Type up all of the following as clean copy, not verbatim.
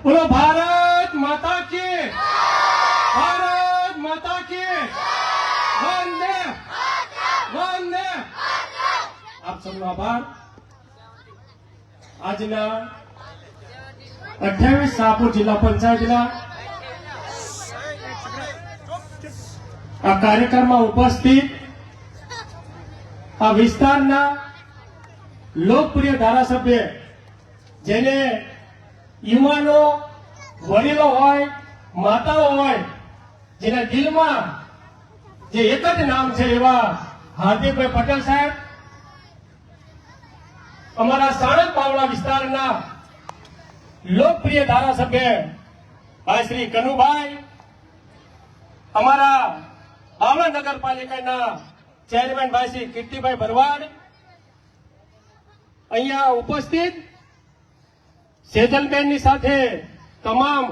बोलो भारत माता की, भारत माता की, वंदे वंदे। आप सबનો આભાર। આજના 28 શાહપુર જિલ્લા પંચાયતના આ કાર્યક્રમમાં ઉપસ્થિત આ વિસ્તારના લોકપ્રિય ધારાસભ્ય જેને યુવાનો વડીલો હોય માતાઓ હોય જેના દિલમાં જે એક જ નામ છે એવા હાર્દિકભાઈ પટેલ સાહેબ, અમારા સાણંદ બાવળા વિસ્તારના લોકપ્રિય ધારાસભ્ય ભાઈ શ્રી કનુભાઈ, અમારા બાવળા નગરપાલિકાના ચેરમેન ભાઈ શ્રી કીર્તિભાઈ ભરવાડ, અહીંયા ઉપસ્થિત સેજલબેનની સાથે તમામ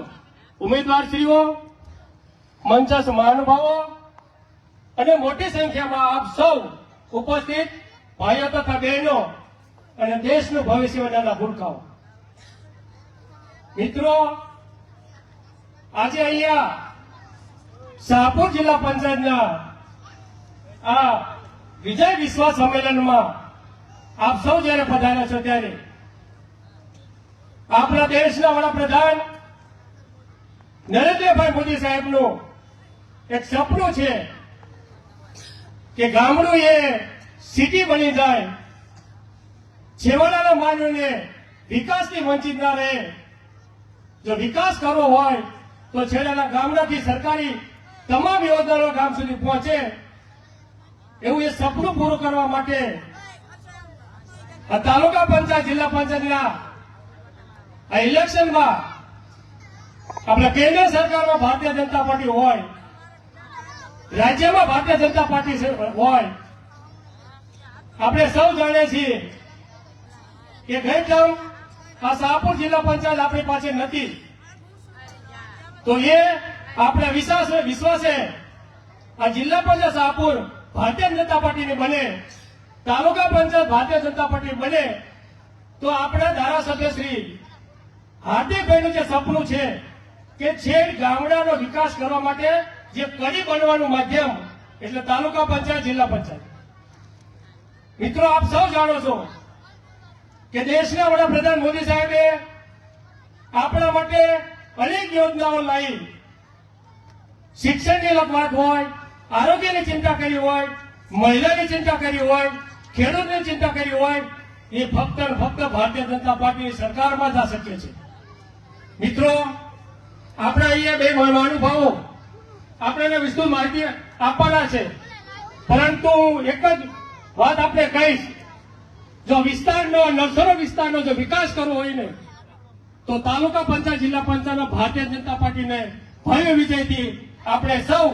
ઉમેદવારશ્રીઓ, મંચસ્થ મહાનુભાવો અને મોટી સંખ્યામાં આપ સૌ ઉપસ્થિત ભાઈઓ તથા બહેનો અને દેશનું ભવિષ્ય બનાવનારા ભૂલકાઓ, મિત્રો, આજે અહીંયા શાહપુર જિલ્લા પંચાયતના આ વિજય વિશ્વાસ સંમેલનમાં આપ સૌ જયારે પધાર્યા છો ત્યારે આપણા દેશના વડાપ્રધાન નરેન્દ્રભાઈ મોદી સાહેબનું એક સપનું છે કે ગામડું એ સિટી બની જાય, છેવાડાના માનવીને વિકાસથી વંચિત ના રહે। જો વિકાસ કરવો હોય તો છેડાના ગામડાથી સરકારી તમામ યોજનાઓ ગામ સુધી પહોંચે, એવું એ સપનું પૂરું કરવા માટે આ તાલુકા પંચાયત જિલ્લા પંચાયતના આ ઇલેક્શનમાં આપણા કેન્દ્ર સરકારમાં ભારતીય જનતા પાર્ટી હોય, રાજ્યમાં ભારતીય જનતા પાર્ટી હોય, આપણે સૌ જાણીએ છીએ કે ગઈ ટર્મ આ શાહપુર જિલ્લા પંચાયત આપણી પાસે નથી, તો એ આપણે વિશ્વાસે આ જિલ્લા પંચાયત શાહપુર ભારતીય જનતા પાર્ટીની બને, તાલુકા પંચાયત ભારતીય જનતા પાર્ટી બને, તો આપણા ધારાસભ્ય શ્રી હાર્દિકભાઈનું જે સપનું છે કે છેક ગામડાનો વિકાસ કરવા માટે જે કડી બનવાનું માધ્યમ એટલે તાલુકા પંચાયત જિલ્લા પંચાયત। મિત્રો, આપ સૌ જાણો છો કે દેશના વડાપ્રધાન મોદી સાહેબે આપણા માટે અનેક યોજનાઓ લાવી, શિક્ષણની વાત હોય, આરોગ્યની ચિંતા કરી હોય, મહિલાની ચિંતા કરી હોય, ખેડૂતની ચિંતા કરી હોય, એ ફક્ત ને ફક્ત ભારતીય જનતા પાર્ટીની સરકારમાં જ આ શક્ય છે। મિત્રો, આપણે અહીંયા બે મહાનુભાવો આપણે વિસ્તૃત માહિતી આપવાના છે, પરંતુ એક જ વાત આપણે કહીશ, જો વિસ્તારનો નવસરો વિસ્તારનો જો વિકાસ કરવો હોય ને તો તાલુકા પંચાયત જિલ્લા પંચાયતના ભારતીય જનતા પાર્ટીને ભવ્ય વિજયથી આપણે સૌ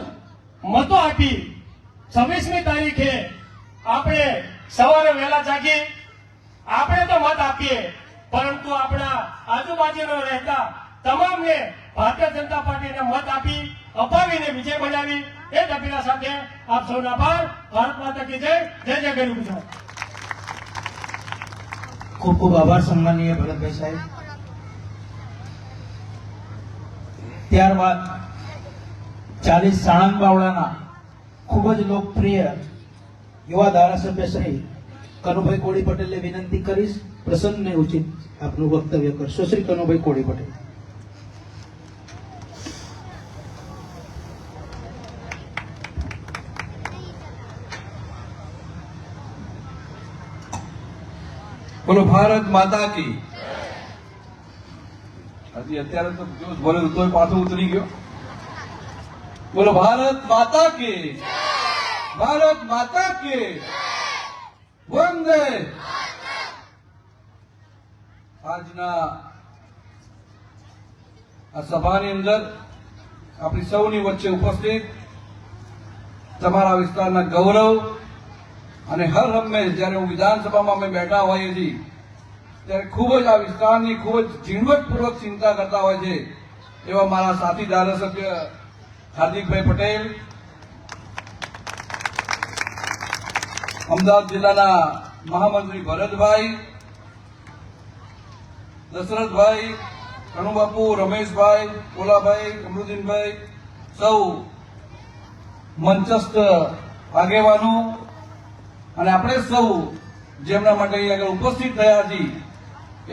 મતો આપી 26મી તારીખે આપણે સવારે વહેલા જાગી આપણે તો મત આપીએ, પરંતુ આપણા આજુબાજુના રહેતા તમામને ભારતીય જનતા પાર્ટીને મત આપી અપાવીને વિજય બનાવી એ જ અપીલા સાથે આપ સૌનો આભાર। ભારત માતા કી જય, જય જય ગરુ ગુજરાત। ખૂબ ખૂબ આભાર સન્માનીય ભરતભાઈ સાહેબ। ત્યારબાદ 40 સાણંદ બાવળાના ખૂબ જ લોકપ્રિય યુવા ધારાસભ્ય શ્રી કનુભાઈ કોળી પટેલને વિનંતી કરીશ પ્રસંગને ઉચિત આપનું વક્તવ્ય કરશો। શ્રી કનુભાઈ કોળી પટેલ। બોલો ભારત માતા की। હજી અત્યારે તો જોશ બોલે તો પાછો ઉતરી ગયો। બોલો ભારત માતા की, ભારત માતા की, વંદે। આજના આ સભાની અંદર આપણી સૌની વચ્ચે ઉપસ્થિત તમારા વિસ્તારના ગૌરવ અને હર હંમેશ જયારે હું વિધાનસભામાં અમે બેઠા હોઈએ છીએ ત્યારે ખૂબ જ આ વિસ્તારની ખૂબ જ ઝીણવટપૂર્વક ચિંતા કરતા હોય છે એવા મારા સાથી ધારાસભ્ય હાર્દિકભાઈ પટેલ, અમદાવાદ જિલ્લાના મહામંત્રી ભરતભાઈ, દશરથભાઈ, કનુબાપુ, રમેશભાઈ, પોલાભાઈ, અમરુદ્દીનભાઈ, સૌ મંચસ્થ આગેવાનો અને આપણે સૌ જેમના માટે અહીં આગળ ઉપસ્થિત થયા છીએ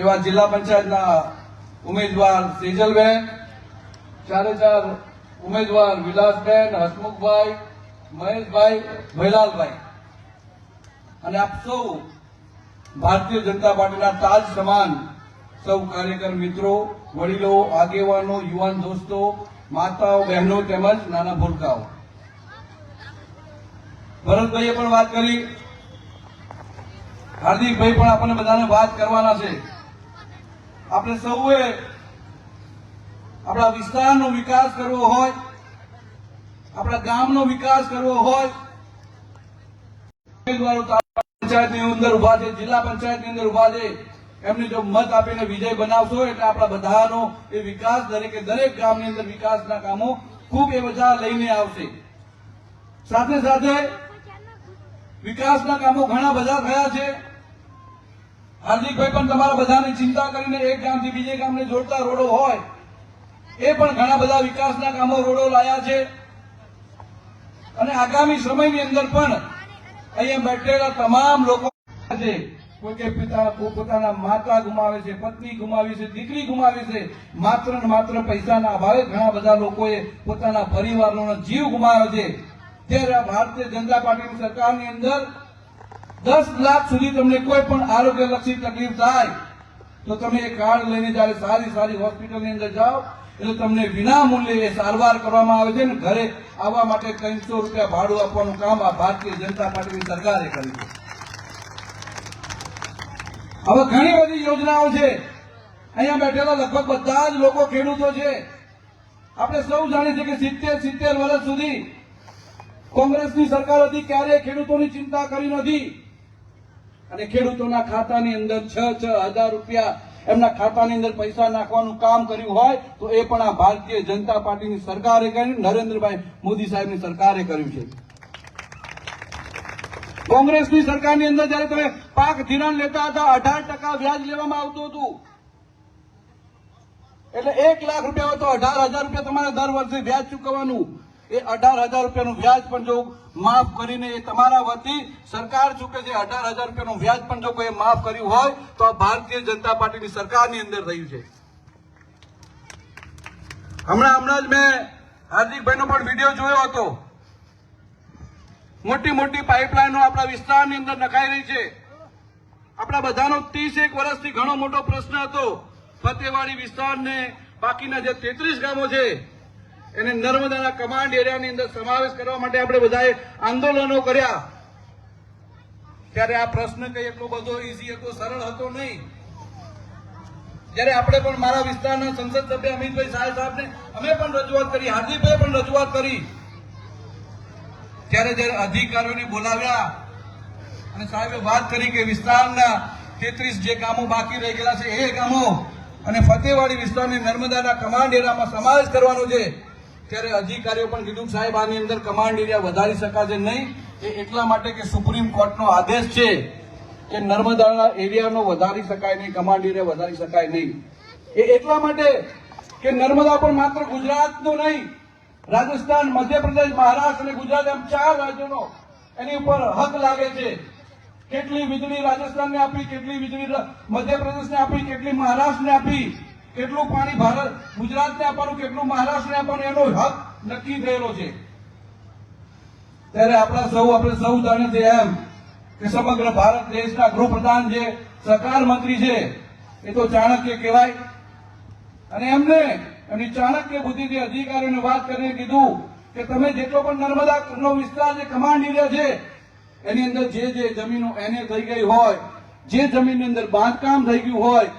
એવા જિલ્લા પંચાયતના ઉમેદવાર સેજલબેન, ચારે ચાર ઉમેદવાર વિલાસબેન, હસમુખભાઈ, મહેશભાઈ, ભૈલાલભાઈ અને આપ સૌ ભારતીય જનતા પાર્ટીના તાજ સમાન સૌ કાર્યકર મિત્રો, વડીલો, આગેવાનો, યુવાન દોસ્તો, માતાઓ, બહેનો તેમજ નાના ભૂલકાઓ. ભરતભાઈએ પણ વાત કરી, હાર્દિકભાઈ પણ આપણને બધાને વાત કરવાના છે. આપણે સૌએ આપણા વિસ્તારનો વિકાસ કરવો હોય, આપણા ગામનો વિકાસ કરવો હોય, ઉમેદવારો પંચાયતની અંદર ઉભા છે, જિલ્લા પંચાયતની અંદર ઉભા છે, એમને જો મત આપીને વિજય બનાવશો એટલે આપણા બધાનો એ વિકાસ દરેકે દરેક ગામની અંદર વિકાસના કામો ખૂબ એ બધા લઈને આવશે. સાથે સાથે વિકાસના કામો ઘણા બધા થયા છે. હાર્દિકભાઈ પણ તમારા બધાની ચિંતા કરીને એક ગામથી બીજે ગામને જોડતા રોડો હોય એ પણ ઘણા બધા વિકાસના કામો રોડો લાયા છે અને આગામી સમયની અંદર પણ અહીંયા બેઠેલા તમામ લોકો છે, કોઈ કે પોતાના માતા ગુમાવે છે, પત્ની ગુમાવી છે, દીકરી ગુમાવી છે, માત્ર ને માત્ર પૈસાના અભાવે ઘણા બધા લોકોએ પોતાના પરિવારનો જીવ ગુમાવ્યો છે. ત્યારે આ ભારતીય જનતા પાર્ટીની સરકારની અંદર 10 લાખ સુધી તમને કોઈ પણ આરોગ્યલક્ષી તકલીફ થાય તો તમે એ કાર્ડ લઈને જ્યારે સારી સારી હોસ્પિટલની અંદર જાઓ એટલે તમને વિના મૂલ્યે સારવાર કરવામાં આવે છે ને ઘરે આવવા માટે 300 રૂપિયા ભાડું આપવાનું કામ આ ભારતીય જનતા પાર્ટીની સરકારે કર્યું છે. હવે ઘણી બધી યોજનાઓ છે. અહીંયા બેઠેલા લગભગ બધા જ લોકો ખેડૂતો છે. આપણે સૌ જાણીએ છીએ કે 70 વર્ષ સુધી કોંગ્રેસની સરકાર હતી, ક્યારેય ખેડૂતોની ચિંતા કરી નથી અને ખેડૂતોના ખાતાની અંદર 6,000 રૂપિયા એમના ખાતાની અંદર પૈસા નાખવાનું કામ કર્યું હોય તો એ પણ આ ભારતીય જનતા પાર્ટીની સરકારે કર્યું, નરેન્દ્રભાઈ મોદી સાહેબની સરકારે કર્યું છે. કોંગ્રેસની સરકારની અંદર જયારે તમે પાક ધિરાણ લેતા હતા 18% વ્યાજ લેવામાં આવતું હતું, એટલે 1 લાખ રૂપિયા હોય તો 18,000 રૂપિયા તમારે દર વર્ષે વ્યાજ ચૂકવવાનું. એ 18,000 રૂપિયાનું વ્યાજ પણ જો માફ કરીને એ તમારા વતી સરકાર ચૂકે છે. 18,000 રૂપિયાનું વ્યાજ પણ જો કોઈ માફ કર્યું હોય તો આ ભારતીય જનતા પાર્ટીની સરકારની અંદર થયું છે. હમણાં જ મેં હાર્દિકભાઈનો પણ વિડીયો જોયો હતો. મોટી મોટી પાઇપલાઇનો આપણા વિસ્તારની અંદર નખાઈ રહી છે. આપણા બધાનો 30 વર્ષથી ઘણો મોટો પ્રશ્ન હતો. ફતેવાડી વિસ્તારને બાકીના જે 33 ગામો છે એને નર્મદાના કમાન્ડ એરિયાની અંદર સમાવેશ કરવા માટે આપણે બધાએ આંદોલનો કર્યા. ત્યારે આ પ્રશ્ન કઈ એટલો બધો ઈઝી હતો, સરળ હતો નહીં. જ્યારે આપણે પણ મારા વિસ્તારના સંસદ સભ્ય અમિતભાઈ સાહેબને અમે પણ રજૂઆત કરી, હાર્દિકભાઈ પણ રજૂઆત કરી. ત્યારે અધિકારીઓને બોલાવ્યા અને સાહેબે વાત કરી કે વિસ્તારના 33 જે ગામો બાકી રહી ગયેલા છે એ ગામો અને ફતેવાડી વિસ્તારની નર્મદાના કમાન્ડ એરિયામાં સમાવેશ કરવાનો છે. ત્યારે અધિકારીઓ પણ કીધું સાહેબ આની અંદર કમાન્ડ એરિયા વધારી શકાશે નહીં. એ એટલા માટે કે સુપ્રીમ કોર્ટનો આદેશ છે કે નર્મદાના એરિયાનો વધારી શકાય નહીં, કમાન્ડ એરિયા વધારી શકાય નહીં. એ એટલા માટે કે નર્મદા પણ માત્ર ગુજરાતનું નહીં, રાજસ્થાન, મધ્યપ્રદેશ, મહારાષ્ટ્ર અને ગુજરાત એમ 4 રાજ્યોનો એની ઉપર હક લાગે છે. કેટલી વીજળી રાજસ્થાનને આપી, કેટલી વીજળી મધ્યપ્રદેશને આપી, કેટલી મહારાષ્ટ્રને આપી, કેટલું પાણી ભારત ગુજરાતને આપવાનું, કેટલું મહારાષ્ટ્રને આપવાનું એનો હક નક્કી થયેલો છે. ત્યારે આપણે સૌ જાણીએ છીએ એમ કે સમગ્ર ભારત દેશના ગૃહપ્રધાન જે સહકાર મંત્રી છે એ તો ચાણક્ય કહેવાય અને એમને એમની ચાણક્ય બુદ્ધિથી અધિકારીઓને વાત કરીને કીધું કે તમે જેટલો પણ નર્મદાનો વિસ્તાર જે કમાન્ડ એરિયા છે એની અંદર જે જમીનો એને થઈ ગઈ હોય, જે જમીનની અંદર બાંધકામ થઈ ગયું હોય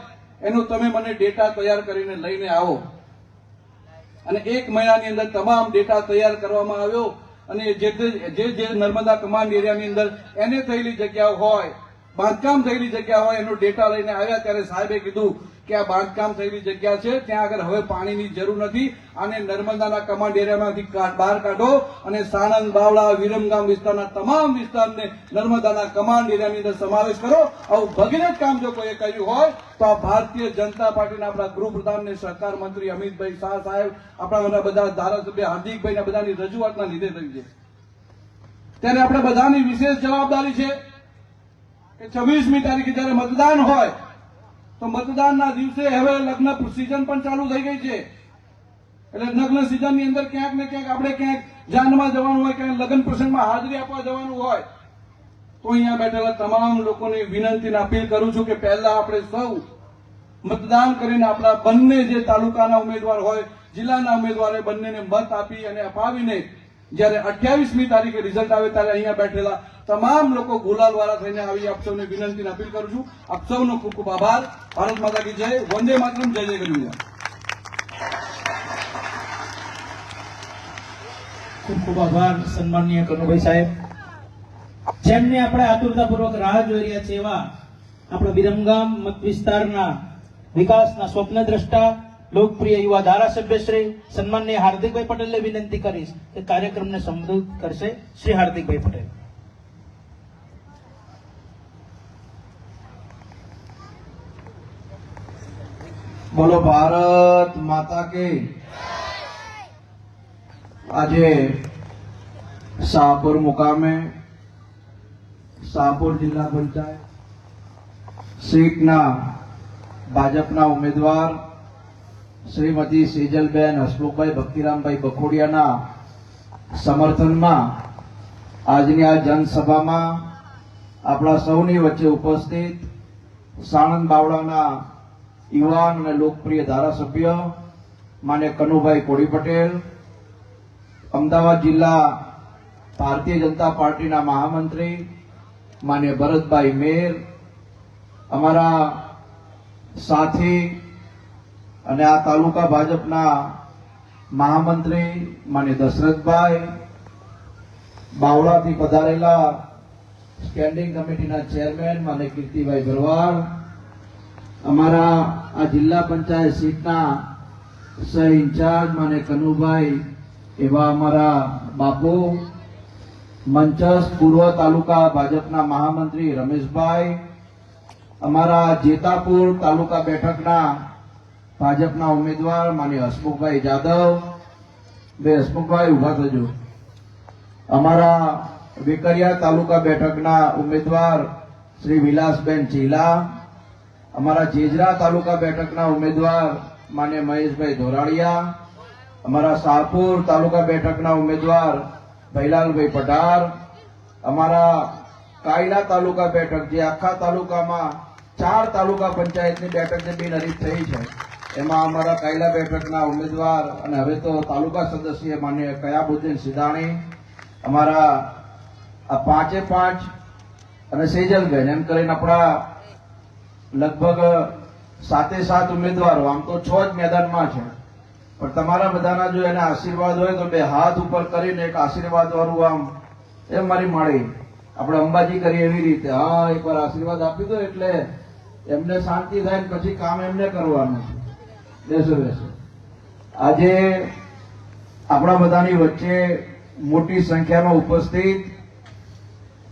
એનો તમે મને ડેટા તૈયાર કરીને લઈને આવો. અને 1 મહિનાની અંદર તમામ ડેટા તૈયાર કરવામાં આવ્યો અને જે નર્મદા કમાન્ડ એરિયાની અંદર એને થયેલી જગ્યાઓ હોય, બાંધકામ થયેલી જગ્યા હોય એનો ડેટા લઈને આવ્યા ત્યારે સાહેબે કીધું કે આ બાંધકામ થયેલી જગ્યા છે, ત્યાં આગળ હવે પાણીની જરૂર નથી, આને નર્મદાના કમાન્ડ એરિયામાંથી બહાર કાઢો અને સાણંદ, બાવળા, વિરમગામ વિસ્તારના તમામ વિસ્તારને નર્મદાના કમાન્ડ એરિયાની અંદર સમાવેશ કરો. આવું ભગીરથ કામ જો કોઈએ કર્યું હોય તો આ ભારતીય જનતા પાર્ટીના આપણા ગૃહપ્રધાન ને સહકાર મંત્રી અમિતભાઈ શાહ સાહેબ, આપણા બધા ધારાસભ્ય હાર્દિકભાઈ બધાની રજૂઆતના લીધે થઈ છે. ત્યારે આપણે બધાની વિશેષ જવાબદારી છે કે 26મી તારીખે જયારે મતદાન હોય તો મતદાનના દિવસે હવે લગ્ન સિઝન પણ ચાલુ થઈ ગઈ છે. એટલે લગ્ન સિઝનની અંદર ક્યાંક ને ક્યાંક આપણે ક્યાંક જાનમાં જવાનું હોય, ક્યાંક લગ્ન પ્રસંગમાં હાજરી આપવા જવાનું હોય તો અહીંયા બેઠેલા તમામ લોકોને વિનંતીને અપીલ કરું છું કે પહેલા આપણે સૌ મતદાન કરીને આપણા બંને જે તાલુકાના ઉમેદવાર હોય, જિલ્લાના ઉમેદવાર હોય, બંનેને મત આપી અને અપાવીને જયારે 28મી તારીખે રિઝલ્ટ આવે ત્યારે અહીંયા બેઠેલા તમામ લોકો ગુલાલ વાળા થઈને આવી આપ સૌને વિનંતીને અપીલ કરું છું. આપ સૌનો ખૂબ ખૂબ આભાર. ભારત માતા કી જય. વંદે માતરમ. જય જય ગરવી. ખૂબ ખૂબ આભાર સન્માનનીય કનુભાઈ સાહેબ, જેમને આપણે આતુરતાપૂર્વક રાહ જોઈ રહ્યા છે એવા આપણા વિરમગામ મત વિસ્તારના વિકાસના સ્વપ્નદ્રષ્ટા લોકપ્રિય યુવા ધારાસભ્ય શ્રી સન્માનનીય હાર્દિકભાઈ પટેલને વિનંતી કરીશ કે કાર્યક્રમને સંબોધિત કરશે. શ્રી હાર્દિકભાઈ પટેલ. બોલો ભારત માતા કે. આજે શાહપુર મુકામે શાહપુર જિલ્લા પંચાયત સીટના ભાજપના ઉમેદવાર શ્રીમતી સેજલબેન હસમુખભાઈ ભક્તિરામભાઈ બખોડિયાના સમર્થનમાં આજની આ જનસભામાં આપણા સૌની વચ્ચે ઉપસ્થિત સાણંદ બાવળાના યુવાન અને લોકપ્રિય ધારાસભ્ય માન્ય કનુભાઈ કોળી પટેલ, અમદાવાદ જિલ્લા ભારતીય જનતા પાર્ટીના મહામંત્રી માન્ય ભરતભાઈ મેર, અમારા સાથી અને આ તાલુકા ભાજપના મહામંત્રી માન્ય દશરથભાઈ, બાવળાથી પધારેલા સ્ટેન્ડિંગ કમિટીના ચેરમેન માન્ય કીર્તિભાઈ ભરવાડ, અમારા આ જિલ્લા પંચાયત સીટના સહ ઇન્ચાર્જ માન્ય કનુભાઈ એવા અમારા બાપુ, મંચસ્થ પૂર્વ તાલુકા ભાજપના મહામંત્રી રમેશભાઈ, અમારા જેતાપુર તાલુકા બેઠકના ભાજપના ઉમેદવાર માન્ય હસમુખભાઈ જાદવ, બે હસમુખભાઈ ઉભા થજો, અમારા વેકરિયા તાલુકા બેઠકના ઉમેદવાર શ્રી વિલાસબેન ચીલા, અમારા જેજરા તાલુકા બેઠકના ઉમેદવાર માન્ય મહેશભાઈ ધોરાળિયા, અમારા શાહપુર તાલુકા બેઠકના ઉમેદવાર ભૈલાલભાઈ પઢાર, અમારા કાયલા તાલુકા બેઠક જે આખા તાલુકામાં 4 તાલુકા પંચાયતની બેઠક જે બિનહરીફ થઈ છે એમાં અમારા કાયલા બેઠકના ઉમેદવાર અને હવે તો તાલુકા સદસ્ય માન્ય કયાબુદ્દીન સિદાણી, અમારા આ 5 અને સેજલબેન, એમ કરીને આપણા લગભગ 7 ઉમેદવારો, આમ તો 6 જ મેદાનમાં છે, પણ તમારા બધાના જો એના આશીર્વાદ હોય તો બે હાથ ઉપર કરીને એક આશીર્વાદ વાળું આમ એમ મારી માળી આપણે અંબાજી કરીએ એવી રીતે હા એકવાર આશીર્વાદ આપી દો એટલે એમને શાંતિ થાય ને પછી કામ એમને કરવાનું છે. બેસો બેસો. આજે આપણા બધાની વચ્ચે મોટી સંખ્યામાં ઉપસ્થિત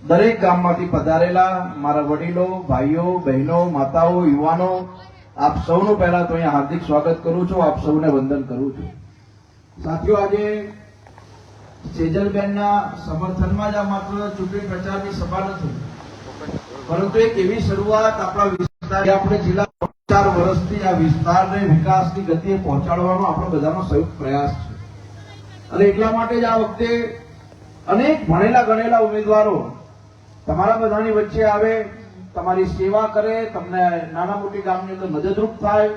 દરેક ગામમાંથી પધારેલા મારા વડીલો, ભાઈઓ, બહેનો, માતાઓ, યુવાનો, આપ સૌનું પહેલા તો અહીંયા હાર્દિક સ્વાગત કરું છું, આપ સૌને વંદન કરું છું. સાથીઓ, આજે સેજલબેનના સમર્થનમાં જ આ માત્ર ચૂંટણી પ્રચારની સભા નથી, પરંતુ એક એવી શરૂઆત આપણા વિસ્તાર આપણે છેલ્લા 4 વર્ષથી આ વિસ્તારને વિકાસની ગતિએ પહોંચાડવાનો આપણો બધાનો સંયુક્ત પ્રયાસ છે. અને એટલા માટે જ આ વખતે અનેક ભણેલા ગણેલા ઉમેદવારો તમારા બધાની વચ્ચે આવે, તમારી સેવા કરે, તમને નાના મોટી ગામની અંદર મદદરૂપ થાય,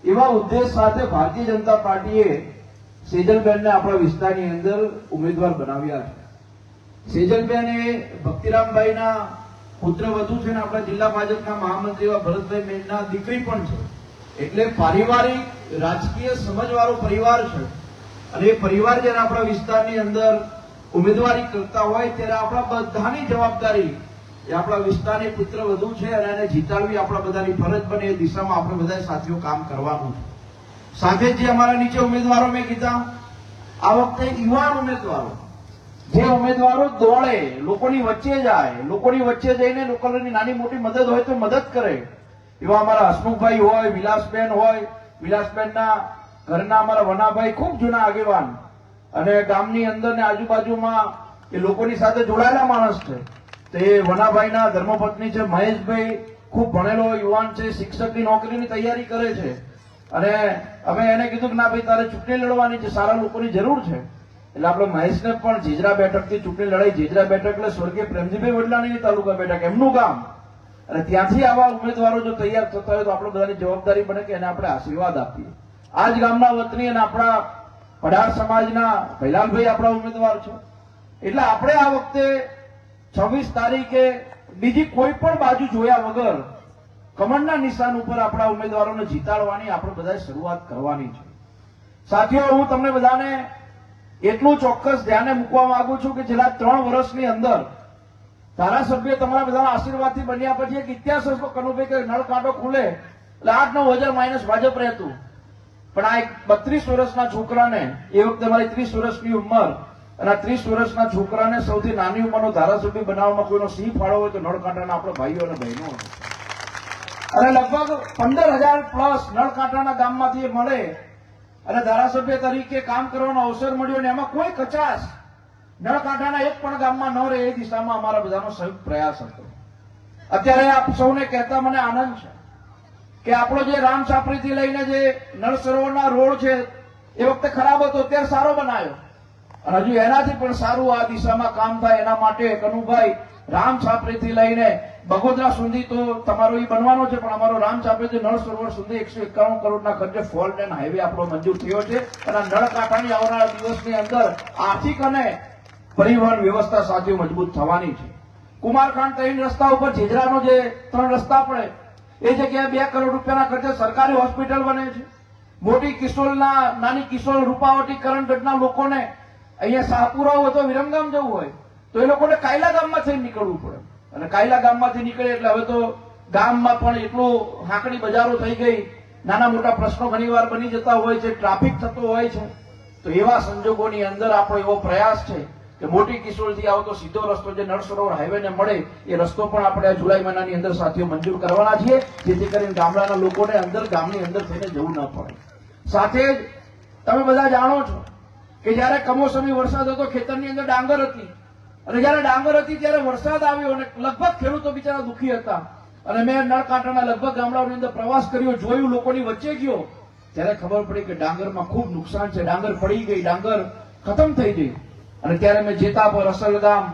એવા ઉદ્દેશ સાથે ભારતીય જનતા પાર્ટીએ સેજલબેનને આપણા વિસ્તારની અંદર ઉમેદવાર બનાવ્યા છે. સેજલબેન એ ભક્તિરામભાઈના પુત્રવધુ છે ને આપણા જિલ્લા ભાજપના મહામંત્રી એવા ભરતભાઈ મેરના દીકરી પણ છે, એટલે પારિવારિક રાજકીય સમજવાળો પરિવાર છે. અને એ પરિવાર જ્યારે આપણા વિસ્તારની અંદર ઉમેદવારી કરતા હોય ત્યારે આપણા બધાની જવાબદારી એ આપણા વિસ્તારની પુત્ર વધુ છે અને એને જીતાડવી આપણા બધાની ફરજ બને એ દિશામાં આપણે બધા સાથીઓ કામ કરવાનું છે. સાથે જે અમારા નીચે ઉમેદવારો મેં કીધા, આ વખતે યુવાન ઉમેદવારો, જે ઉમેદવારો દોડે, લોકોની વચ્ચે જાય, લોકોની વચ્ચે જઈને લોકોની નાની મોટી મદદ હોય તો મદદ કરે, એવા અમારા હસમુખભાઈ હોય, વિલાસબેન હોય, વિલાસબેનના ઘરના અમારા વનાભાઈ ખૂબ જૂના આગેવાન અને ગામની અંદર ને આજુબાજુમાં એ લોકોની સાથે જોડાયેલા માણસ છે. તે વનાભાઈના ધર્મપત્ની છે મહેશભાઈ, ખૂબ ભણેલો યુવાન છે, શિક્ષકની નોકરીની તૈયારી કરે છે અને અમે એને કીધું કે ના ભાઈ તારે ચૂંટણી લડવાની છે, સારા લોકોની જરૂર છે. એટલે આપણે મહેશને પણ જેજરા બેઠકથી ચૂંટણી લડાઈ. જેજરા બેઠક એટલે સ્વર્ગીય પ્રેમજીભાઈ વડલાણીની તાલુકા બેઠક, એમનું ગામ. અને ત્યાંથી આવા ઉમેદવારો જો તૈયાર થતા હોય તો આપણે બધાની જવાબદારી બને કે એને આપણે આશીર્વાદ આપીએ. આ જ ગામના વતની અને આપણા પઢાર સમાજના ભૈલાલભાઈ આપણા ઉમેદવાર છે. એટલે આપણે આ વખતે 26 તારીખે બીજી કોઈ પણ બાજુ જોયા વગર કમળના નિશાન ઉપર આપણા ઉમેદવારોને જીતાડવાની આપણે બધાએ શરૂઆત કરવાની છે. સાથીઓ, હું તમને બધાને એટલું ચોક્કસ ધ્યાને મૂકવા માંગુ છું કે છેલ્લા 3 વર્ષની અંદર ધારાસભ્ય તમારા બધાના આશીર્વાદથી બન્યા પછી એક ઇતિહાસ હતો કનુભાઈ કે નળ કાંટો ખુલે એટલે 8-9 હજાર માઇનસ ભાજપ રહેતું. પણ આ એક 32 વર્ષના છોકરાને, એ વખતે મારી 30 વર્ષની ઉંમર, અને આ 30 વર્ષના છોકરાને સૌથી નાની ઉંમરનો ધારાસભ્ય બનાવવામાં કોઈનો સિંહ ફાળો હોય તો નળકાંટાના આપણા ભાઈઓ અને બહેનો. અને લગભગ 15,000 પ્લસ નળકાંટાના ગામમાંથી એ મળે અને ધારાસભ્ય તરીકે કામ કરવાનો અવસર મળ્યો અને એમાં કોઈ કચાશ નળકાંટાના એક પણ ગામમાં ન રહે એ દિશામાં અમારા બધાનો સંયુક્ત પ્રયાસ હતો. અત્યારે આપ સૌને કહેતા મને આનંદ છે કે આપણો જે રામ છાપરીથી લઈને જે નળ સરોવરના રોડ છે એ વખતે ખરાબ હતો, અત્યારે સારો બનાવ્યો અને હજુ એનાથી પણ સારું આ દિશામાં કામ થાય એના માટે કનુભાઈ રામ છાપરીથી લઈને બગોદરા સુધી તો તમારો એ બનવાનો છે, પણ અમારો રામ છાપરીથી નળ સરોવર સુધી 151 કરોડના ખર્ચે ફોર લેન હાઈવે આપણો મંજૂર થયો છે અને આ નળકાંઠાની આવનારા દિવસની અંદર આર્થિક અને પરિવહન વ્યવસ્થા સાથે મજબૂત થવાની છે. કુમારખાંડ 3 રસ્તા ઉપર જેજરાનો જે 3 રસ્તા પડે એ જગ્યાએ 2 કરોડ રૂપિયાના ખર્ચે સરકારી હોસ્પિટલ બને છે. મોટી કિશોરના નાની કિશોર રૂપાવટી કરણગઢના લોકોને અહીંયા શાહપુરા હોય તો વિરમગામ જવું હોય તો એ લોકોને કાયલા ગામમાં થઈને નીકળવું પડે અને કાયલા ગામમાંથી નીકળે એટલે હવે તો ગામમાં પણ એટલું હાંકડી બજારો થઈ ગઈ, નાના મોટા પ્રશ્નો ઘણીવાર બની જતા હોય છે, ટ્રાફિક થતો હોય છે. તો એવા સંજોગોની અંદર આપણો એવો પ્રયાસ છે કે મોટી કિશોરથી આવતો સીધો રસ્તો જે નળ સરોવર હાઈવેને મળે એ રસ્તો પણ આપણે જુલાઈ મહિનાની અંદર સાથીઓ મંજૂર કરવાના છીએ, જેથી કરીને ગામડાના લોકોને અંદર ગામની અંદર થઈને જવું ન પડે. સાથે જ તમે બધા જાણો છો કે જયારે કમોસમી વરસાદ હતો ખેતરની અંદર ડાંગર હતી અને જયારે ડાંગર હતી ત્યારે વરસાદ આવ્યો અને લગભગ ખેડૂતો બિચારા દુઃખી હતા અને મેં નળકાંઠાના લગભગ ગામડાઓની અંદર પ્રવાસ કર્યો, જોયું, લોકોની વચ્ચે ગયો ત્યારે ખબર પડી કે ડાંગરમાં ખૂબ નુકસાન છે, ડાંગર પડી ગઈ, ડાંગર ખતમ થઈ ગઈ. અને ત્યારે મેં જેતાપર, અસલગામ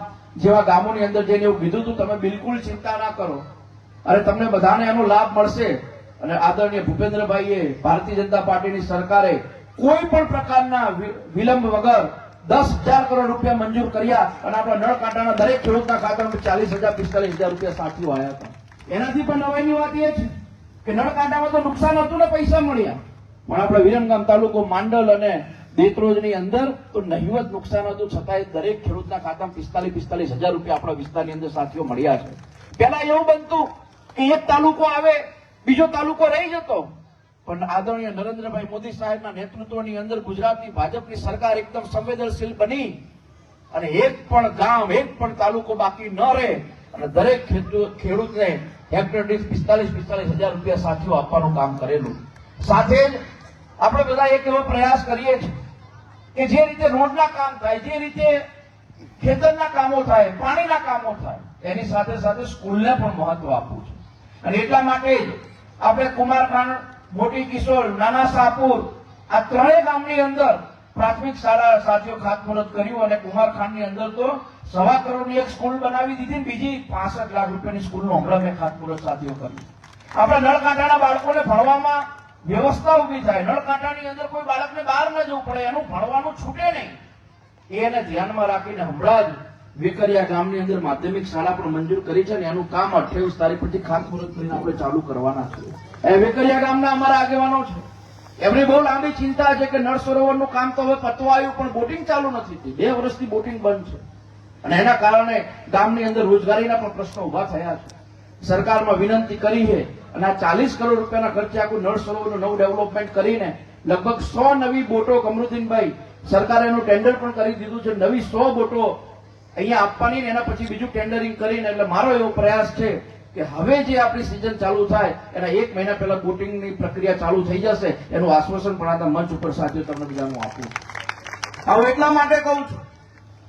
જેવા ગામોની અંદર જઈને એવું કીધું હતું તમે બિલકુલ ચિંતા ના કરો અને તમને બધાને એનો લાભ મળશે. અને આદરણીય ભૂપેન્દ્રભાઈએ, ભારતીય જનતા પાર્ટીની સરકારે કોઈ પણ પ્રકારના વિલંબ વગર 10,000 કરોડ રૂપિયા મંજૂર કર્યા અને આપણા નળકાંઠાના દરેક ખેડૂતના ખાતામાં 40,000 45,000 રૂપિયા સાચી આવ્યા હતા. એનાથી પણ નવાઈની વાત એ છે કે નળકાંઠામાં તો નુકસાન હતું ને પૈસા મળ્યા, પણ આપણા વિરમગામ તાલુકો માંડલ અને દેત્રોજની અંદર તો નહિવત નુકસાન હતું, છતાંય દરેક ખેડૂતના ખાતામાં 45,000 રૂપિયા આપણા વિસ્તારની અંદર સાથીઓ મળ્યા છે. પહેલા એવું બનતું કે એક તાલુકો આવે બીજો તાલુકો રહી જતો, પણ આદરણીય નરેન્દ્રભાઈ મોદી સાહેબના નેતૃત્વની અંદર ગુજરાતની ભાજપની સરકાર એકદમ સંવેદનશીલ બની અને એક પણ ગામ, એક પણ તાલુકો બાકી ન રહે અને દરેક ખેડૂતને હેક્ટર દીઠ 45,000 રૂપિયા સાથીઓ આપવાનું કામ કરેલું. સાથે જ આપણે બધા એક એવો પ્રયાસ કરીએ છીએ કે જે રીતે રોડના કામ થાય, જે રીતે ખેતરના કામો થાય, પાણીના કામો થાય, એની સાથે સાથે સ્કૂલને પણ મહત્વ આપવું છે. અને એટલા માટે જ આપણે કુમારખાંડ, મોટી કિશોર, નાના શાહપુર આ ત્રણેય ગામની અંદર પ્રાથમિક શાળા સાથીઓ ખાતમુહૂર્ત કર્યું અને કુમારખાંડની અંદર તો 1.25 કરોડની એક સ્કૂલ બનાવી દીધી, બીજી 65 લાખ રૂપિયાની સ્કૂલનું હમણાં મેં ખાતમુહૂર્ત સાથીઓ કર્યું. આપણા નળકાંઠાના બાળકોને ભણવામાં વ્યવસ્થા ઉભી થાય, નળકાંઠાની અંદર કોઈ બાળકને બહાર ન જવું પડે, એનું ભણવાનું છૂટે નહીં, એને ધ્યાનમાં રાખીને હમણાં જ વેકરિયા ગામની અંદર માધ્યમિક શાળા પણ મંજૂર કરી છે અને એનું કામ 28 તારીખ પછી ખાતમુહૂર્ત કરીને આપણે ચાલુ કરવાના છે. એ વેકરિયા ગામના અમારા આગેવાનો છે, એમની બહુ લાંબી ચિંતા છે કે નળ સરોવરનું કામ તો હવે પતવા આવ્યું પણ બોટિંગ ચાલુ નથી થઈ, 2 વર્ષથી બોટિંગ બંધ છે અને એના કારણે ગામની અંદર રોજગારીના પણ પ્રશ્નો ઉભા થયા છે. સરકારમાં વિનંતી કરી છે અને આ 40 કરોડ રૂપિયાના ખર્ચે આખું નળ સરોવરનું નવું ડેવલપમેન્ટ કરીને લગભગ 100 નવી બોટો કમરુદ્દીનભાઈ સરકારે એનું ટેન્ડર પણ કરી દીધું છે. નવી 100 બોટો અહીંયા આપવાની ને એના પછી બીજું ટેન્ડરિંગ કરીને, એટલે મારો એવો પ્રયાસ છે કે હવે જે આપણી સિઝન ચાલુ થાય એના 1 મહિના પહેલા બોટિંગની પ્રક્રિયા ચાલુ થઈ જશે, એનું આશ્વાસન પણ આ મંચ ઉપર સાથીઓ તમને બધાનું આપું. હવે એટલા માટે કહું છું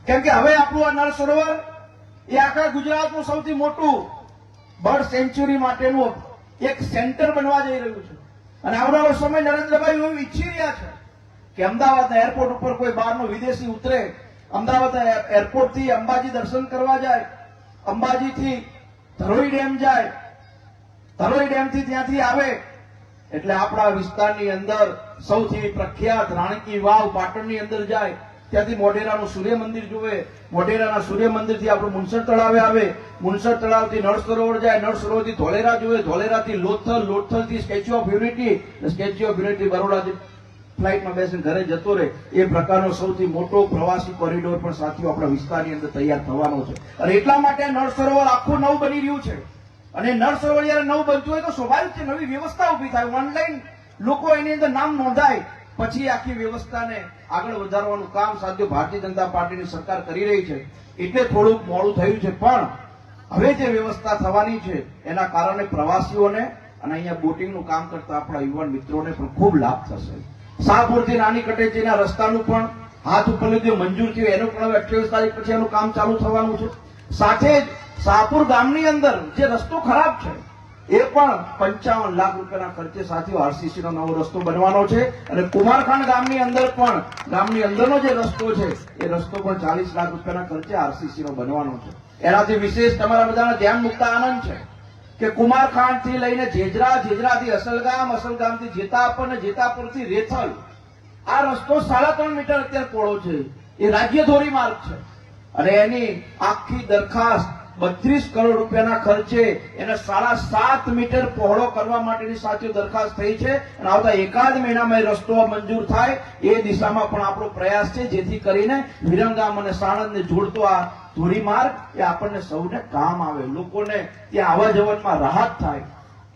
કેમ કે હવે આપણું આ નળ સરોવર એ આખા ગુજરાતનું સૌથી મોટું બર્ડ સેન્ચ્યુરી માટેનું એક સેન્ટર બનવા જઈ રહ્યું છે. અને આવનારો સમય નરેન્દ્રભાઈ એવું ઈચ્છી રહ્યા છે કે અમદાવાદના એરપોર્ટ ઉપર કોઈ બહારનો વિદેશી ઉતરે, અમદાવાદ એરપોર્ટ થી અંબાજી દર્શન કરવા જાય, અંબાજીથી ધરોઈ ડેમ જાય, ધરોઈ ડેમ થી ત્યાંથી આવે એટલે આપણા વિસ્તારની અંદર સૌથી પ્રખ્યાત રાણકી વાવ પાટણની અંદર જાય, ત્યાંથી મોઢેરાનું સૂર્ય મંદિર જુએ, મોઢેરાના સૂર્ય મંદિરથી આપણું મુનસર તળાવે આવે, મુનસર તળાવથી નળ સરોવર જાય, નળ સરોવરથી ધોલેરા જુએ, ધોલેરાથી લોથલ, લોથલથી statue of unity, statue of unity બરોડાથી ફ્લાઇટમાં બેસીને ઘરે જતો રહે, એ પ્રકારનો સૌથી મોટો પ્રવાસી કોરિડોર પણ સાથીઓ આપણા વિસ્તારની અંદર તૈયાર થવાનો છે. અને એટલા માટે નળ સરોવર આખું નવું બની રહ્યું છે. અને નળ સરોવર જયારે નવું બનતું હોય તો સ્વાભાવિક છે નવી વ્યવસ્થા ઉભી થાય, ઓનલાઈન લોકો એની અંદર નામ નોંધાય, પછી આખી વ્યવસ્થાને આગળ વધારવાનું કામ સાથીઓ ભારતીય જનતા પાર્ટીની સરકાર કરી રહી છે. એટલે થોડુંક મોડું થયું છે, પણ હવે જે વ્યવસ્થા થવાની છે એના કારણે પ્રવાસીઓને અને અહીંયા બોટિંગનું કામ કરતા આપણા યુવાન મિત્રોને પણ ખૂબ લાભ થશે. શાહપુરથી નાની કટેચીના રસ્તાનું પણ હાથ ઉપર લીધું, મંજૂર થયું, એનું પણ હવે 28 તારીખ પછી એનું કામ ચાલુ થવાનું છે. સાથે જ શાહપુર ગામની અંદર જે રસ્તો ખરાબ છે એ પણ 55 લાખ રૂપિયાના ખર્ચે સાથીઓ આરસીસી નો નવો રસ્તો બનવાનો છે. અને કુમારખાંડ ગામની અંદર પણ ગામની અંદરનો જે રસ્તો છે એ રસ્તો પણ 40 લાખ રૂપિયાના ખર્ચે આરસીસી નો બનવાનો છે. એનાથી વિશેષ તમારા બધાના ધ્યાન મુકતા આનંદ છે કે કુમારખાંડ થી લઈને જેજરા, જેજરાથી અસલગામ, અસલગામથી જેતાપર અને જેતાપુરથી રેથલ આ રસ્તો 3.5 મીટર અત્યારે પહોળો છે. એ રાજ્ય ધોરી માર્ગ છે અને એની આખી દરખાસ્ત 32 કરોડ રૂપિયાના ખર્ચે એને 7.5 મીટર પહોળો કરવા માટેની સાથીઓ દરખાસ્ત થઈ છે. અને આવતા એકાદ મહિનામાં એ રસ્તો મંજૂર થાય એ દિશામાં પણ આપણો પ્રયાસ છે, જેથી કરીને વિરમગામ અને સાણંદને જોડતો આ ધોરીમાર્ગ એ આપણને સૌને કામ આવે, લોકોને ત્યાં આવવા જવામાં રાહત થાય,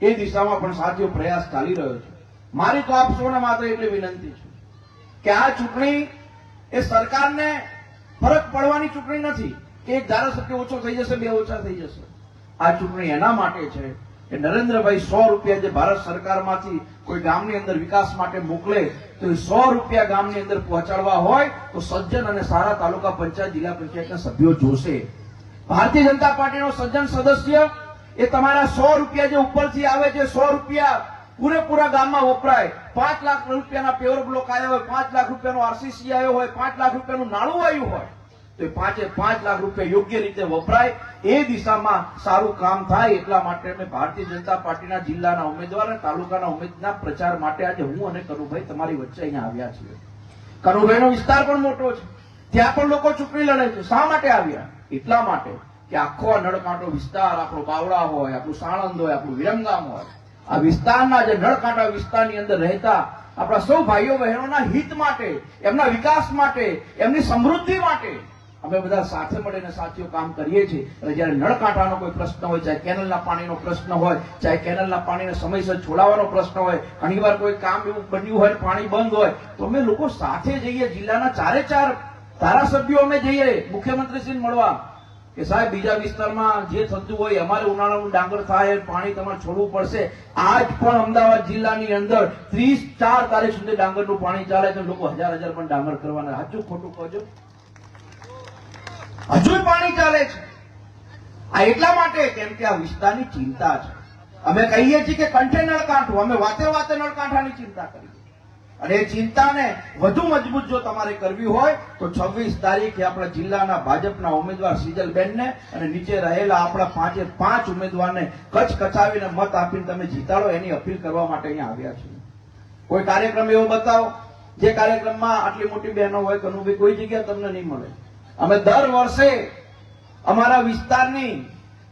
એ દિશામાં પણ સાથીઓ પ્રયાસ ચાલી રહ્યો છે. મારી તો આપ સૌને માત્ર એટલી વિનંતી છે કે આ ચૂંટણી એ સરકારને ફરક પડવાની ચૂંટણી નથી કે એક ધારાસભ્ય ઓછો થઈ જશે, 2 ઓછા થઈ જશે. આ ચૂંટણી એના માટે છે કે નરેન્દ્રભાઈ 100 રૂપિયા જે ભારત સરકારમાંથી કોઈ ગામની અંદર વિકાસ માટે મોકલે તો એ 100 રૂપિયા ગામની અંદર પહોંચાડવા હોય તો સજ્જન અને સારા તાલુકા પંચાયત, જિલ્લા પંચાયતના સભ્યો જોશે. ભારતીય જનતા પાર્ટીનો સજ્જન સદસ્ય એ તમારા 100 રૂપિયા જે ઉપરથી આવે છે, 100 રૂપિયા પૂરેપૂરા ગામમાં વપરાય. 5 લાખ રૂપિયાના પેવર બ્લોક આવ્યા હોય, 5 લાખ રૂપિયાનો આરસીસી આવ્યો હોય, 5 લાખ રૂપિયાનું નાણું આવ્યું હોય તો 5 લાખ રૂપિયા યોગ્ય રીતે વપરાય, એ દિશામાં સારું કામ થાય. એટલા માટે અમે ભારતીય જનતા પાર્ટીના જિલ્લાના ઉમેદવાર અને તાલુકાના ઉમેદવારના પ્રચાર માટે આજે હું અને કનુભાઈ તમારી વચ્ચે અહીંયા આવ્યા છીએ. કનુભાઈનો વિસ્તાર પણ મોટો છે, ત્યાં પણ લોકો ચૂંટણી લડે છે. શા માટે આવ્યા? એટલા માટે કે આખો નળકાંઠો વિસ્તાર, આપણો બાવળા હોય, આપણું સાણંદ હોય, આપણું વિરમગામ હોય, આ વિસ્તારના જે નળકાંઠા વિસ્તારની અંદર રહેતા આપણા સૌ ભાઈઓ બહેનોના હિત માટે, એમના વિકાસ માટે, એમની સમૃદ્ધિ માટે અમે બધા સાથે મળીને સાથીઓ કામ કરીએ છીએ. અને જયારે નળકાંઠાનો કોઈ પ્રશ્ન હોય, ચાહે કેનલના પાણીનો પ્રશ્ન હોય, ચાહે કેનલના પાણીને સમયસર છોડાવવાનો પ્રશ્ન હોય, ઘણીવાર કોઈ કામ એવું બન્યું હોય, પાણી બંધ હોય, તો અમે લોકો સાથે જઈએ. જિલ્લાના 4 ધારાસભ્યો અમે જઈએ મુખ્યમંત્રીશ્રીને મળવા કે સાહેબ બીજા વિસ્તારમાં જે થતું હોય, અમારે ઉનાળાનું ડાંગર થાય, પાણી તમારે છોડવું પડશે. આજ પણ અમદાવાદ જિલ્લાની અંદર 30-4 તારીખ સુધી ડાંગરનું પાણી ચાલે છે. લોકો 1000 પણ ડાંગર કરવાના. સાચું ખોટું કહો? હજુ પાણી ચાલે છે. આ એટલા માટે કેમ કે આ વિસ્તારની ચિંતા છે. અમે કહીએ છીએ કે કંઠે નળકાંઠું, અમે વાતે વાતે નળકાંઠાની ચિંતા કરીએ. અને એ ચિંતાને વધુ મજબૂત જો તમારે કરવી હોય તો 26 તારીખે આપણા જિલ્લાના ભાજપના ઉમેદવાર સિજલબેનને અને નીચે રહેલા આપણા 5 ઉમેદવારને કચકચાવીને મત આપીને તમે જીતાડો, એની અપીલ કરવા માટે અહીંયા આવ્યા છીએ. કોઈ કાર્યક્રમ એવો બતાવો જે કાર્યક્રમમાં આટલી મોટી બહેનો હોય, કનુભાઈ, કોઈ જગ્યા તમને નહીં મળે. અમે દર વર્ષે અમારા વિસ્તારની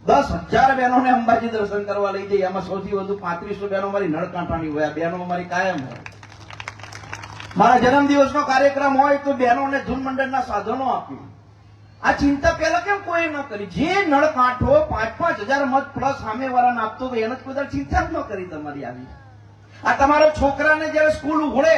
10,000 બહેનોને અંબાજી દર્શન કરવા લઈ જઈએ. એમાં સૌથી વધુ 3500 બહેનો અમારી નળકાંઠાની હોય. આ બહેનો અમારી કાયમ હોય. મારા જન્મદિવસનો કાર્યક્રમ હોય તો બહેનોને ધૂન મંડળના સાધનો આપ્યું. આ ચિંતા પહેલા કેમ કોઈ ન કરી? જે નળ કાંઠો 5,000 મત પ્લસ સામેવાળાને આપતો હતો એને જ કોઈ દાડો ચિંતા જ ન કરી તમારી આવી. આ તમારા છોકરાને જયારે સ્કૂલ ઉઘડે,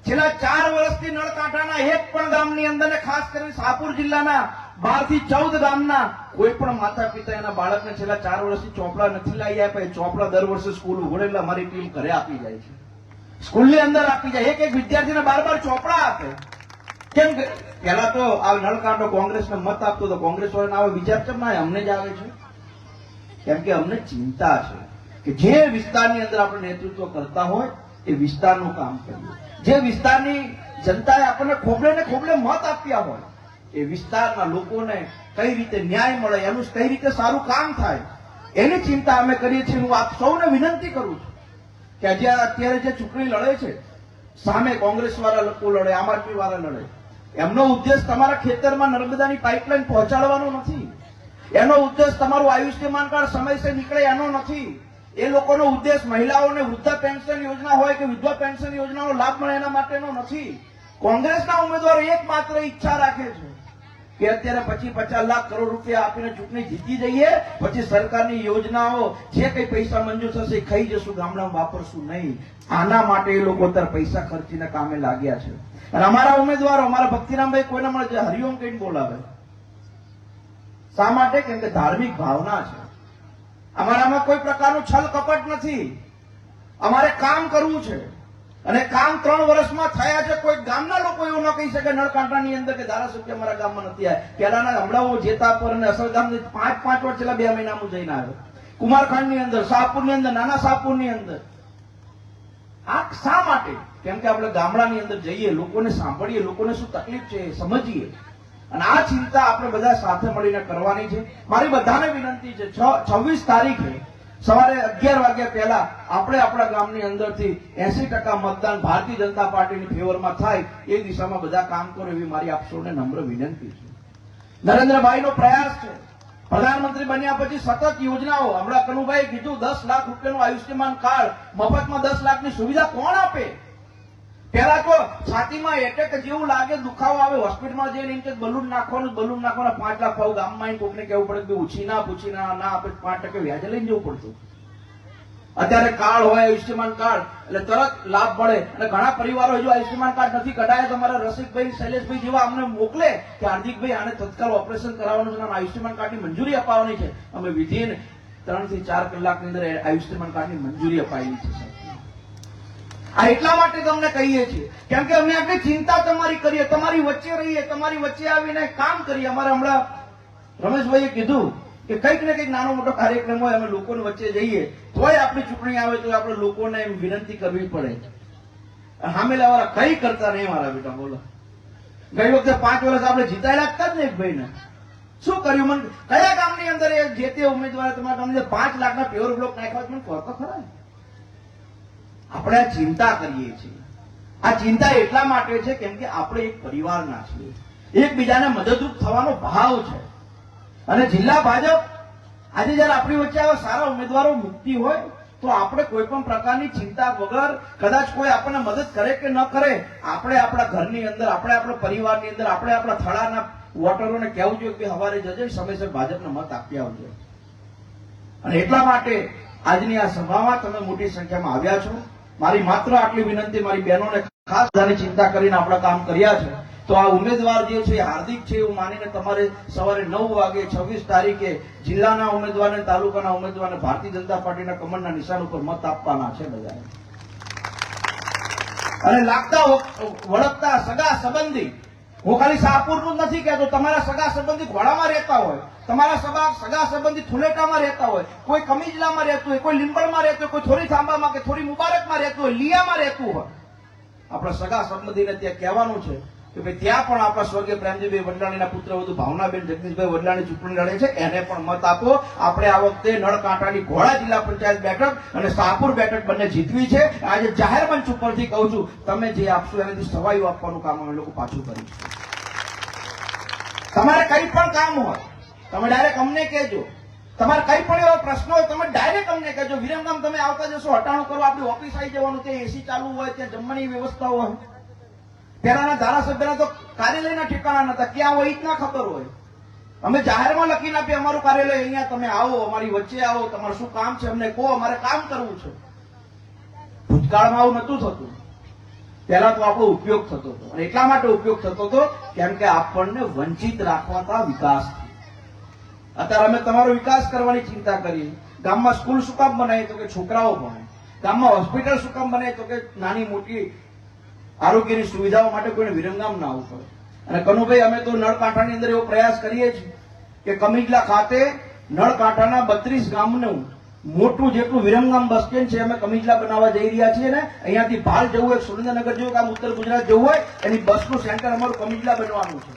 છેલ્લા 4 વર્ષથી નળ કાંઠાના એક પણ ગામની અંદર ને ખાસ કરીને શાહપુર જિલ્લાના 12 થી 14 ગામના કોઈ પણ માતા પિતા એના બાળકને છેલ્લા 4 વર્ષથી ચોપડા નથી લાવી આપ્યા. ચોપડા દર વર્ષે સ્કૂલ ઉઘડે એટલે અમારી ટીમ ઘરે આપી જાય છે, સ્કૂલની અંદર આપી જાય. એક વિદ્યાર્થીને 12 ચોપડા આપે. કેમ કે પેલા તો આ નળકાંઠો કોંગ્રેસને મત આપતો હતો, કોંગ્રેસ વાળાને આવો વિચાર કેમ ના અમને જ આવે છે? કેમ કે અમને ચિંતા છે કે જે વિસ્તારની અંદર આપણે નેતૃત્વ કરતા હોય એ વિસ્તારનું કામ કરીએ. જે વિસ્તારની જનતાએ આપણને ખોબલે ને ખોબલે મત આપ્યા હોય એ વિસ્તારના લોકોને કઈ રીતે ન્યાય મળે, એનું કઈ રીતે સારું કામ થાય, એની ચિંતા અમે કરીએ છીએ. હું આપ સૌને વિનંતી કરું છું કે અત્યારે જે ચૂંટણી લડે છે, સામે કોંગ્રેસ વાળા લોકો લડે, આમ આદમી વાળા લડે, એમનો ઉદ્દેશ તમારા ખેતરમાં નર્મદાની પાઇપલાઇન પહોંચાડવાનો નથી. એનો ઉદ્દેશ તમારું આયુષ્યમાન કાર્ડ સમયસર નીકળે એનો નથી. એ લોકોનો ઉદ્દેશ મહિલાઓને વૃદ્ધા પેન્શન યોજના હોય કે વિધવા પેન્શન યોજનાનો લાભ મળે એના માટેનો નથી. કોંગ્રેસના ઉમેદવારો એકમાત્ર ઈચ્છા રાખે છે કે અત્યારે 25-50 લાખ કરોડ રૂપિયા આપીને ચૂંટણી જીતી જઈએ, પછી સરકારની યોજનાઓ જે કઈ પૈસા મંજૂર થશે એ ખાઈ જશું, ગામડામાં વાપરશું નહીં. આના માટે એ લોકો અત્યારે પૈસા ખર્ચીને કામે લાગ્યા છે. અને અમારા ઉમેદવારો, અમારા ભક્તિરામભાઈ કોઈને મળે હરિઓમ કહીને બોલાવે. શા માટે? કેમ કે ધાર્મિક ભાવના છે. અમારામાં કોઈ પ્રકારનું છલ કપટ નથી. અમારે કામ કરવું છે અને કામ 3 વર્ષમાં થયા છે. કોઈ ગામના લોકો એવું ન કહી શકે નળકાંઠાની અંદર કે ધારાસભ્ય અમારા ગામમાં નથી આવ્યા. પહેલાના હમણાં જેતાપર અને અસરગામ 5 વાર છેલ્લા 2 મહિનામાં જઈને આવ્યો. કુમારખંડની અંદર, શાહપુરની અંદર, નાના શાહપુરની અંદર. આ શા માટે? કેમ કે આપણે ગામડાની અંદર જઈએ, લોકોને સાંભળીએ, લોકોને શું તકલીફ છે સમજીએ. અને આ ચિંતા આપણે બધા સાથે મળીને કરવાની છે. મારી બધાને વિનંતી છે, 26 તારીખે સવારે 11 વાગ્યા પહેલા આપણે આપણા ગામની અંદરથી 80% મતદાન ભારતીય જનતા પાર્ટીની ફેવરમાં થાય એ દિશામાં બધા કામ કરો એવી મારી આપ સૌને નમ્ર વિનંતી છે. નરેન્દ્રભાઈનો પ્રયાસ છે. પ્રધાનમંત્રી બન્યા પછી સતત યોજનાઓ, હમણાં કનુભાઈએ કીધું 10 લાખ રૂપિયાનું આયુષ્યમાન કાર્ડ, મફતમાં 10 લાખની સુવિધા કોણ આપે? પેલા તો છાતીમાં એટેક જેવું લાગે, દુખાવો આવે, હોસ્પિટલમાં જઈને એમ કે બલૂન નાખવાનું 5 લાખ ભાવ ગામમાં કોકને કહેવું પડે કે ઉછી ના આપે 5% વ્યાજે લઈને જવું પડતું. અત્યારે કાર્ડ હોય, આયુષ્યમાન કાર્ડ, એટલે તરત લાભ મળે. અને ઘણા પરિવારો હજુ આયુષ્યમાન કાર્ડ નથી કઢાયા. તમારા રસિકભાઈ, શૈલેષભાઈ જેવા અમને મોકલે કે હાર્દિકભાઈ આને તત્કાલ ઓપરેશન કરાવવાનું છે અને આયુષ્યમાન કાર્ડની મંજૂરી અપાવવાની છે. અમે વિધિન 3 થી 4 કલાકની અંદર આયુષ્યમાન કાર્ડની મંજૂરી અપાયેલી છે. આ એટલા માટે તમને કહીએ છીએ કેમ કે અમે આટલી ચિંતા તમારી કરીએ, તમારી વચ્ચે રહીએ, તમારી વચ્ચે આવીને કામ કરીએ. અમારે હમણાં રમેશભાઈએ કીધું કે કંઈક ને કંઈક નાનો મોટો કાર્યક્રમ હોય, અમે લોકોની વચ્ચે જઈએ, તોય આપણી ચૂંટણી આવે તો આપણે લોકોને એમ વિનંતી કરવી પડે. સામેલા વાળા કઈ કરતા નહીં મારા બેટા. બોલો, ગઈ વખતે 5 વર્ષ આપણે જીતાયેલા હતા જ ને એક ભાઈને. શું કર્યું? મને કયા ગામની અંદર જે તે ઉમેદવારે તમારા ગામની 5 લાખના પ્યોર બ્લોક નાખ્યા મને કહો તો ખરા. આપણે આ ચિંતા કરીએ છીએ. આ ચિંતા એટલા માટે છે કેમ કે આપણે એક પરિવારના છીએ, એકબીજાને મદદરૂપ થવાનો ભાવ છે. અને જિલ્લા ભાજપ આજે જયારે આપણી વચ્ચે આવા સારા ઉમેદવારો મુક્તિ હોય તો આપણે કોઈ પણ પ્રકારની ચિંતા વગર, કદાચ કોઈ આપણને મદદ કરે કે ન કરે, આપણે આપણા ઘરની અંદર, આપણે આપણા પરિવારની અંદર, આપણે આપણા થડાના વોટરોને કહેવું જોઈએ કે સવારે જજે સમયસર ભાજપને મત આપી આવજો. અને એટલા માટે આજની આ સભામાં તમે મોટી સંખ્યામાં આવ્યા છો. મારી માત્ર આટલી વિનંતી, મારી બહેનોને ખાસ બધાની ચિંતા કરીને આપણા કામ કર્યા છે. તો આ ઉમેદવાર જે છે હાર્દિક છે એવું માનીને તમારે સવારે 9 વાગે 26 તારીખે જિલ્લાના ઉમેદવારને, તાલુકાના ઉમેદવારને ભારતીય જનતા પાર્ટીના કમળના નિશાન ઉપર મત આપવાના છે બધાએ. અને લાગતા વળગતા સગા સંબંધી, હું ખાલી શાહપુરનું જ નથી કહેતો, તમારા સગા સંબંધી ઘોડામાં રહેતા હોય, તમારા સગા સંબંધી થુલેટામાં રહેતા હોય, કોઈ કમીજલામાં રહેતું હોય, કોઈ લીંબડમાં રહેતું હોય, કોઈ થોડી થાંબામાં કે થોડી મુબારકમાં રહેતું હોય, લીયામાં રહેતું હોય, આપણા સગા સંબંધીને ત્યાં કહેવાનું છે કે ભાઈ ત્યાં પણ આપણા સ્વર્ગીય પ્રેમજીભાઈ વડલાણીના પુત્રવધુ ભાવનાબેન જગદીશભાઈ વડલાણી ચૂંટણી લડે છે, એને પણ મત આપો. આપણે આ વખતે નળકાંઠાની ઘોડા જિલ્લા પંચાયત બેઠક અને શાહપુર બેઠક બંને જીતવી છે. આજે જાહેર મંચ ઉપરથી કહું છું, તમે જે આપશો એનાથી સવાયું આપવાનું કામ અમે લોકો પાછું કરીશું. તમારે કઈ પણ કામ હોય તમે ડાયરેક્ટ અમને કહેજો. તમારે કઈ પણ એવો પ્રશ્ન હોય તમે ડાયરેક્ટ અમને કહેજો. વિરમગામ તમે આવતા જશો, હટાણું કરો, આપણી ઓફિસ આવી જવાનું, ત્યાં એસી ચાલુ હોય, ત્યાં જમવાની વ્યવસ્થા હોય. પેલાના ધારાસભ્યના તો કાર્યાલયના ઠેકાણા નતા, ક્યાં હોય એ જ ના ખબર હોય. અમે જાહેરમાં લખીને આપીએ અમારું કાર્યાલય અહીંયા, તમે આવો, અમારી વચ્ચે આવો, તમારું શું કામ છે અમને કહો, અમારે કામ કરવું છે. ભૂતકાળમાં આવું નતું થતું. પહેલા તો આપણો ઉપયોગ થતો હતો, અને એટલા માટે ઉપયોગ થતો હતો કેમ કે આપણને વંચિત રાખવા હતા વિકાસથી. અત્યારે અમે તમારો વિકાસ કરવાની ચિંતા કરીએ. ગામમાં સ્કૂલ શું કામ બનાવી? તો કે છોકરાઓ ભણે. ગામમાં હોસ્પિટલ શું કામ બને? તો કે નાની મોટી આરોગ્યની સુવિધાઓ માટે કોઈને વિરંગામ ના આવવું પડે. અને કનુભાઈ, અમે તો નળકાંઠાની અંદર એવો પ્રયાસ કરીએ છીએ કે કમિજલા ખાતે નળકાંઠાના 32 ગામનું મોટું જેટલું વિરંગામ બસ સ્ટેન્ડ છે અમે કમિજલા બનાવવા જઈ રહ્યા છીએ. ને અહીંયાથી બહાર જવું હોય, સુરેન્દ્રનગર જવું, કામ ઉત્તર ગુજરાત જવું હોય, એની બસનું સેન્ટર અમારું કમિજલા બનવાનું છે.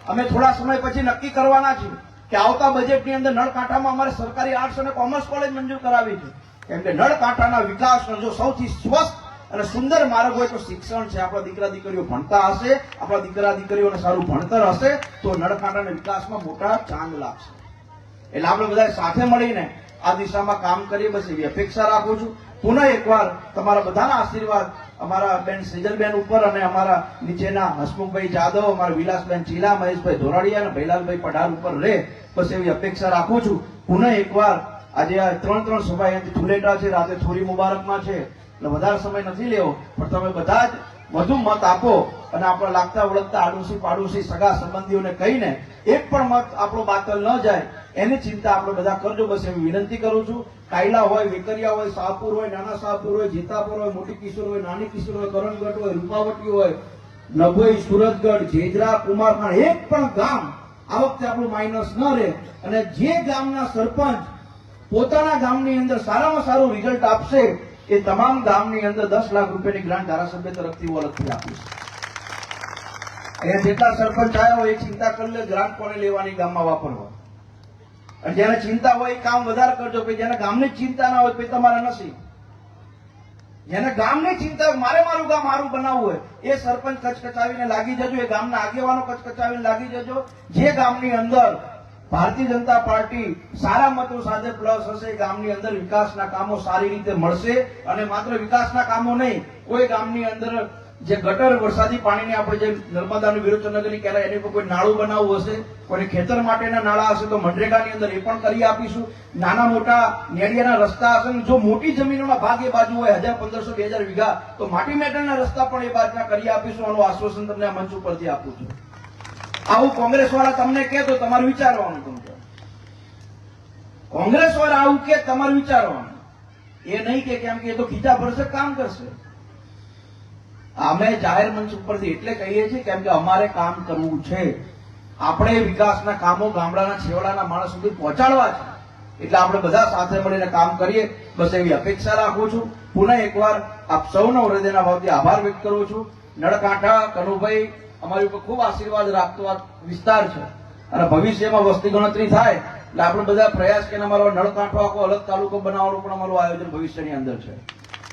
અમે થોડા સમય પછી નક્કી કરવાના છીએ કે આવતા બજેટની અંદર નળકાંઠામાં અમારે સરકારી આર્ટ્સ અને કોમર્સ કોલેજ મંજૂર કરાવી છે. કેમ કે નળકાંઠાના વિકાસનો જો સૌથી સ્વસ્થ અને સુંદર માર્ગ હોય તો શિક્ષણ છે. આપણા દીકરા દીકરીઓ ભણતા હશે, આપણા દીકરા દીકરીઓને સારું ભણતર હશે તો નળકાંઠાના વિકાસમાં મોટા ચાંદ લાગશે. એટલે આપણે બધા સાથે મળીને આ દિશામાં કામ કરીએ, બસ એવી અપેક્ષા રાખું છું. પુનઃ એકવાર તમારા બધાના આશીર્વાદ અમારા બેન સેજલબેન ઉપર અને અમારા નીચેના હસમુખભાઈ જાદવ, અમારા વિલાસબેન ચીલા, મહેશભાઈ ધોરાડિયા અને ભૈલાલભાઈ પઢાર ઉપર રહે, બસ એવી અપેક્ષા રાખું છું. પુનઃ એકવાર આજે આ 3 સભા અહીંયાથી ધુલેટા છે, રાતે થોરી મુબારકમાં છે, એટલે વધારે સમય નથી લેવો, પણ તમે બધા જ વધુ મત આપો અને આપણા લાગતા વળગતા આડોશી પાડોશી સગા સંબંધીઓને કહીને એક પણ મત આપણો બાતલ ન જાય એની ચિંતા આપણે બધા કરજો, બસ એવી વિનંતી કરું છું. કાયલા હોય, વેકરિયા હોય, શાહપુર હોય, નાના શાહપુર હોય, જીતાપુર હોય, મોટી કિશોર હોય, નાની કિશોર હોય, કરણગઢ હોય, રૂપાવટી હોય, નભોઈ, સુરતગઢ, જેજરા, કુમારખાણ, એક પણ ગામ આ વખતે આપણું માઇનસ ન રહે. અને જે ગામના સરપંચ પોતાના ગામની અંદર સારામાં સારું રિઝલ્ટ આપશે એ તમામ ગામની અંદર 10 લાખ રૂપિયાની ગ્રાન્ટ ધારાસભ્ય તરફથી હું અલગથી આપીશ. અહીંયા જેટલા સરપંચ આવ્યા હોય એ ચિંતા કરી લે ગ્રાન્ટ કોને લેવાની, ગામમાં વાપરવા. અને જેને ચિંતા હોય એ કામ વધારે કરજો. જેને ગામની ચિંતા ના હોય તો તમારા નસીબ. જેને ગામની ચિંતા હોય, મારે મારું ગામ સારું બનાવવું હોય, એ સરપંચ કચકચાવીને લાગી જજો, એ ગામના આગેવાનો કચકચાવીને લાગી જજો. જે ગામની અંદર ભારતીય જનતા પાર્ટી સારા મતો સાથે પ્લસ હશે, ગામની અંદર વિકાસના કામો સારી રીતે મળશે. અને માત્ર વિકાસના કામો નહીં, કોઈ ગામની અંદર જે ગટર વરસાદી પાણીની આપણે જે નર્મદાનું વિરોચનગરની કહેવાય એની પર કોઈ નાળું બનાવવું હશે, કોઈ ખેતર માટેના નાળા હશે તો મનરેગાની અંદર એ પણ કરી આપીશું. નાના મોટા નેડિયાના રસ્તા હશે, જો મોટી જમીનોના ભાગ એ બાજુ હોય 1000, 1500, 2000 વીઘા તો માટી મેટલના રસ્તા પણ એ બાજુના કરી આપીશું. આનું આશ્વાસન તમને આ મંચ ઉપરથી આપું છું. આવું કોંગ્રેસ વાળા તમને કહે તો તમારે વિચારવાનું. કોંગ્રેસ વાળા આવું કે તમારે વિચારવાનું, એ નહીં કે કેમ કે એ તો ખીચા ભરશે, કામ કરશે. અમે જાહેર મંચ ઉપરથી એટલે કહીએ છીએ કેમ કે અમારે કામ કરવું છે. આપણે વિકાસના કામો ગામડાના છેવાડાના માણસ સુધી પહોંચાડવા છે, એટલે આપણે બધા સાથે મળીને કામ કરીએ, બસ એવી અપેક્ષા રાખું છું. પુનઃ એકવાર આપ સૌનો હૃદયના ભાવથી આભાર વ્યક્ત કરું છું. નળકાંઠા કનુભાઈ અમારી ઉપર ખૂબ આશીર્વાદ રાખતો આ વિસ્તાર છે, અને ભવિષ્યમાં વસ્તી ગણતરી થાય એટલે આપણે બધા પ્રયાસ કરીને અમારો નળકાંઠો આખો અલગ તાલુકો બનાવવાનું પણ અમારું આયોજન ભવિષ્યની અંદર છે,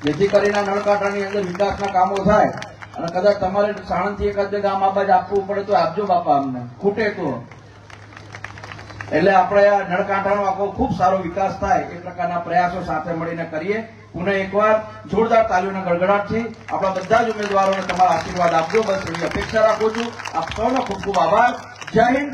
જેથી કરીને નળકાંઠાની અંદર વિકાસના કામો થાય. અને કદાચ તમારે સાણંદથી એકાદ બે ગામ આ બાજુ આપવું પડે તો આપજો બાપા, અમને ખૂટે તો. એટલે આપણે આ નળકાંઠાનો આખો ખૂબ સારો વિકાસ થાય એ પ્રકારના પ્રયાસો સાથે મળીને કરીએ. પુનઃ એકવાર જોરદાર તાલીઓના ગડગડાટથી આપણા બધા જ ઉમેદવારોને તમારા આશીર્વાદ આપજો, બસ એવી અપેક્ષા રાખું છું. આપ સૌનો ખૂબ ખૂબ આભાર. જય હિન્દ.